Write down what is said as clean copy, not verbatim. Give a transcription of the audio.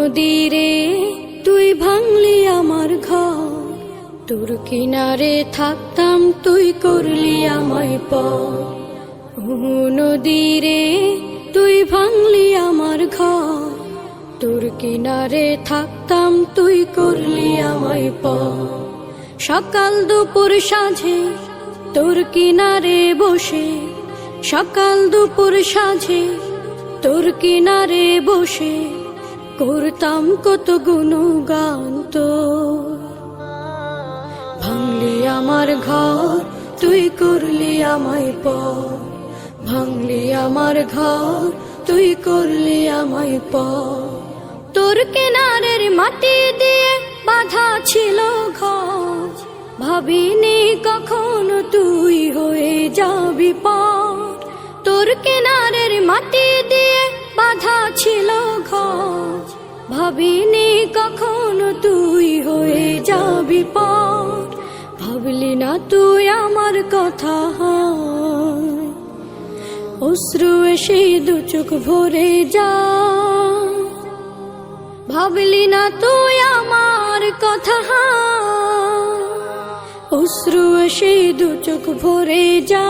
নদীরে তুই ভাঙলি আমার ঘর, তোর কিনারে থাকতাম তুই করলি আমায় পর। ও নদীরে তুই ভাঙলি আমার ঘর, তোর কিনারে থাকতাম তুই করলি আমায় পর। সকাল দুপুর সাঁঝে তোর কিনারে বসে, সকাল দুপুর সাঁঝে তোর কিনারে বসে করতাম কত গুণগান তোর। ভাঙলি আমার ঘর তুই করলি আমায় পর, ভাঙলি আমার ঘর তুই করলি আমায় পর। তোর কিনারের মাটি দিয়ে বাঁধা ছিল ঘর, ভাবিনি কখনো তুই হয়ে যাবি পার। তোর কিনারের মাটি দিয়ে বাঁধা ছিল ঘর, ভাবিনি কখনো তুই হয়ে যাবি পার। ভাবলি না তুই আমার কথা, অশ্রু এসে দু চোখ ভরে যা। ভাবলি না তুই আমার কথা, অশ্রু এসে দু চোখ ভরে যা।